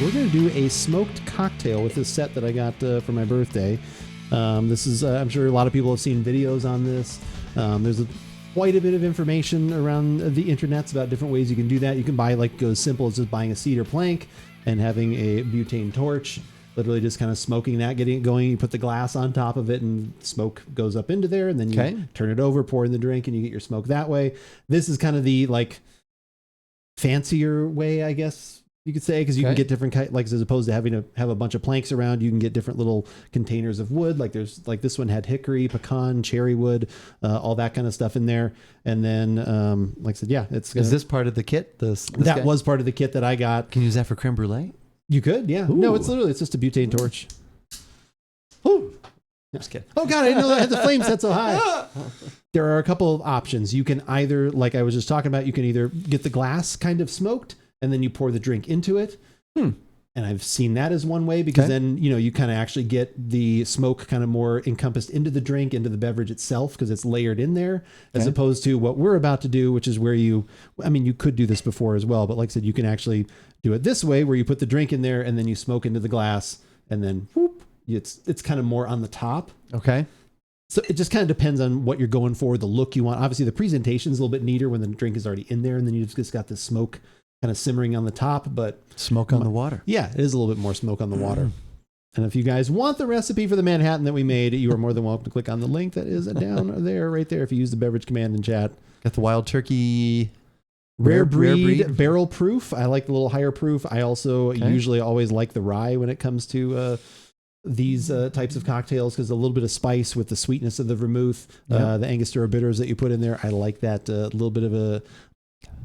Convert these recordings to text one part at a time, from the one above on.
we're going to do a smoked cocktail with this set that I got for my birthday. This is, I'm sure a lot of people have seen videos on this. There's quite a bit of information around the internets about different ways you can do that. You can buy, like, go as simple as just buying a cedar plank and having a butane torch, literally just kind of smoking that, getting it going. You put the glass on top of it and smoke goes up into there, and then you turn it over, pour in the drink, and you get your smoke that way. This is kind of the, like, fancier way, I guess you could say, because you can get different like, as opposed to having to have a bunch of planks around, you can get different little containers of wood. Like there's, like, this one had hickory, pecan, cherry wood, all that kind of stuff in there. And then, like I said, yeah, it's is this part of the kit? This that was part of the kit that I got. Can you use that for creme brulee? You could, yeah. Ooh. No, it's just a butane torch. Ooh. Just kidding. Oh God, I didn't know that had the flame set so high. There are a couple of options. You can either, like I was just talking about, you can either get the glass kind of smoked and then you pour the drink into it. And I've seen that as one way, because then, you know, you kind of actually get the smoke kind of more encompassed into the drink, into the beverage itself, because it's layered in there, as opposed to what we're about to do, which is where you could do this before as well, but like I said, you can actually do it this way, where you put the drink in there and then you smoke into the glass, and then whoop, it's kind of more on the top. Okay. So it just kind of depends on what you're going for, the look you want. Obviously, the presentation is a little bit neater when the drink is already in there, and then you just got the smoke kind of simmering on the top, but smoke on the water. Yeah, it is a little bit more smoke on the water. And if you guys want the recipe for the Manhattan that we made, you are more than welcome to click on the link that is down there, right there, if you use the beverage command in chat. Got the wild turkey rare breed barrel proof. I like the little higher proof. I also usually always like the rye when it comes to these types of cocktails, because a little bit of spice with the sweetness of the vermouth, the Angostura bitters that you put in there. I like that little bit of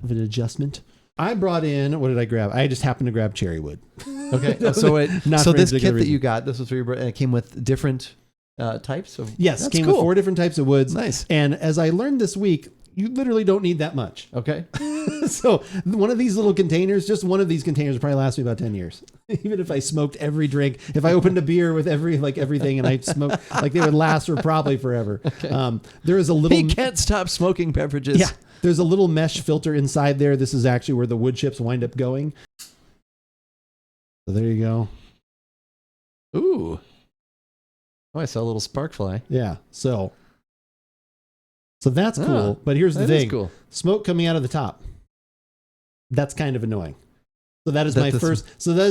an adjustment. I brought in, what did I grab? I just happened to grab cherry wood. Okay. So this kit that you got, this was for your, and it came with different types of... Yes, it came with 4 different types of woods. Nice. And as I learned this week, you literally don't need that much. Okay. So one of these little containers, just one of these containers would probably last me about 10 years. Even if I smoked every drink, if I opened a beer with everything and I smoked, like, they would last for probably forever. Okay. There is a little... He can't stop smoking beverages. Yeah. There's a little mesh filter inside there. This is actually where the wood chips wind up going. So there you go. Ooh. Oh, I saw a little spark fly. Yeah. So that's cool. But here's the thing. Cool. Smoke coming out of the top. That's kind of annoying. So that is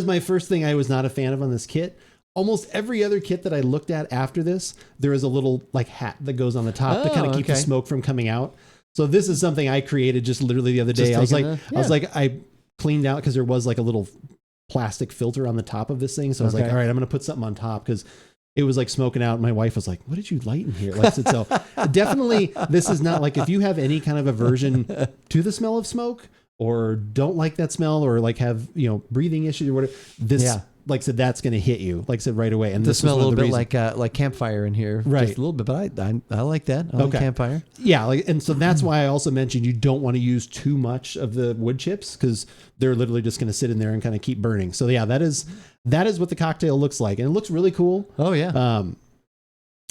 my first thing I was not a fan of on this kit. Almost every other kit that I looked at after this, there is a little, like, hat that goes on the top to kind of keep the smoke from coming out. So this is something I created just literally the other day. I cleaned out, because there was like a little plastic filter on the top of this thing. So I was like, all right, I'm going to put something on top, because it was like smoking out. My wife was like, what did you light in here? Like, so definitely this is not, like, if you have any kind of aversion to the smell of smoke, or don't like that smell, or like have, breathing issues or whatever, this, like I said, that's going to hit you, like I said, right away. And this smell a little bit like campfire in here, right? Just a little bit, but I like that. I like campfire. Yeah, and so that's why I also mentioned you don't want to use too much of the wood chips, because they're literally just going to sit in there and kind of keep burning. So yeah, that is what the cocktail looks like, and it looks really cool. Oh yeah.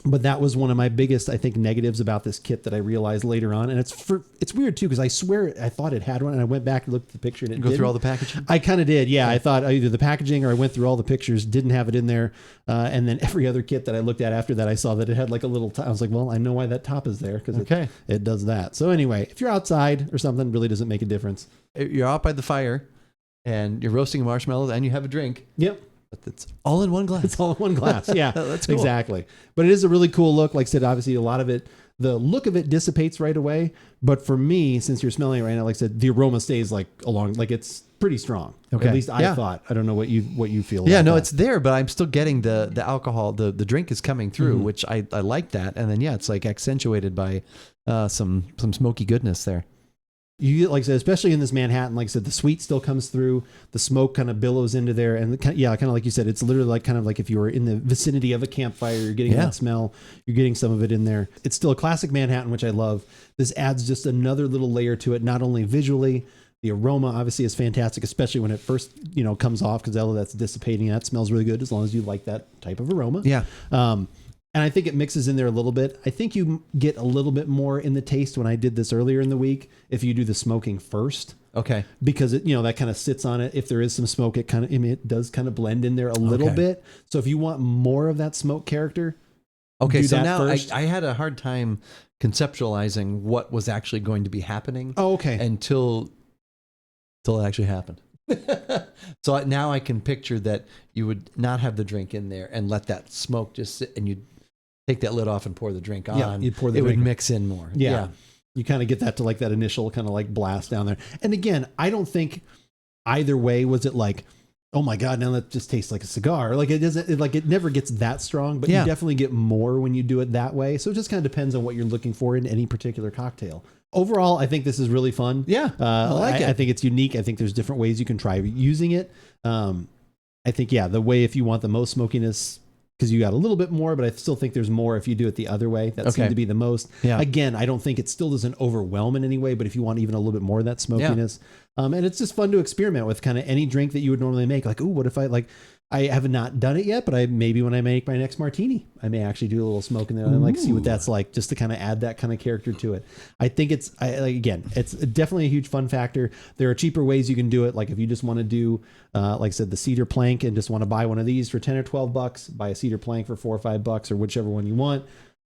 But that was one of my biggest, I think, negatives about this kit that I realized later on. And it's weird too, because I swear I thought it had one, and I went back and looked at the picture and it didn't. Go through all the packaging? I kind of did, yeah. I thought either the packaging, or I went through all the pictures, didn't have it in there. And then every other kit that I looked at after that, I saw that it had like a little top. I was like, well, I know why that top is there, because it does that. So anyway, if you're outside or something, it really doesn't make a difference. You're out by the fire and you're roasting marshmallows and you have a drink. Yep. But it's all in one glass. It's all in one glass. Yeah, that's cool. Exactly. But it is a really cool look. Like I said, obviously a lot of it, the look of it dissipates right away. But for me, since you're smelling it right now, like I said, the aroma stays like it's pretty strong. Okay. At least I thought. I don't know what you feel. Yeah, no, it's there, but I'm still getting the alcohol. The drink is coming through, which I like that. And then it's like accentuated by some smoky goodness there. You get, like I said, especially in this Manhattan, like I said, the sweet still comes through, the smoke kind of billows into there, and kind of like you said, it's literally like kind of like if you were in the vicinity of a campfire, you're getting that smell, you're getting some of it in there. It's still a classic Manhattan, which I love. This adds just another little layer to it, not only visually, the aroma obviously is fantastic, especially when it first comes off, because all of that's dissipating. That smells really good as long as you like that type of aroma. Yeah. And I think it mixes in there a little bit. I think you get a little bit more in the taste when I did this earlier in the week if you do the smoking first. Okay. Because it, that kind of sits on it. If there is some smoke, it does kind of blend in there a little bit. So if you want more of that smoke character, okay. do So that now first. I had a hard time conceptualizing what was actually going to be happening. Oh, okay. Until it actually happened. So now I can picture that you would not have the drink in there and let that smoke just sit, and you'd take that lid off and pour the drink on. Yeah, you'd pour the it drink would mix in more. Yeah. You kind of get that to like that initial kind of like blast down there. And again, I don't think either way was it like, oh my God, now that just tastes like a cigar. Like it doesn't, it never gets that strong, but you definitely get more when you do it that way. So it just kind of depends on what you're looking for in any particular cocktail. Overall, I think this is really fun. Yeah. I like it. I think it's unique. I think there's different ways you can try using it. I think, the way if you want the most smokiness, because you got a little bit more, but I still think there's more if you do it the other way. That seemed to be the most. Yeah. Again, I don't think it still doesn't overwhelm in any way, but if you want even a little bit more of that smokiness, and it's just fun to experiment with kind of any drink that you would normally make. Like, ooh, what if I have not done it yet, but maybe when I make my next martini, I may actually do a little smoke in there and see what that's like, just to kind of add that kind of character to it. I think it's definitely a huge fun factor. There are cheaper ways you can do it. Like if you just want to do, like I said, the cedar plank and just want to buy one of these for $10 or $12, buy a cedar plank for $4 or $5 or whichever one you want.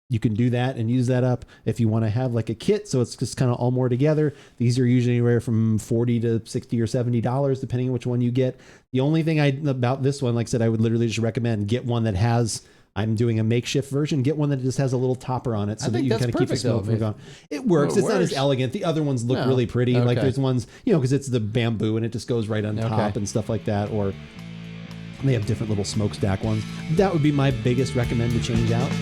You can do that and use that up. If you want to have like a kit, so it's just kind of all more together, these are usually anywhere from $40 to $60 or $70, depending on which one you get. The only thing about this one, like I said, I would literally just recommend get one that has, I'm doing a makeshift version, get one that just has a little topper on it so that you can kind of keep the smoke from going. It works. It's not as elegant. The other ones look really pretty. Like there's ones, because it's the bamboo and it just goes right on top and stuff like that. Or they have different little smokestack ones. That would be my biggest recommend to change out.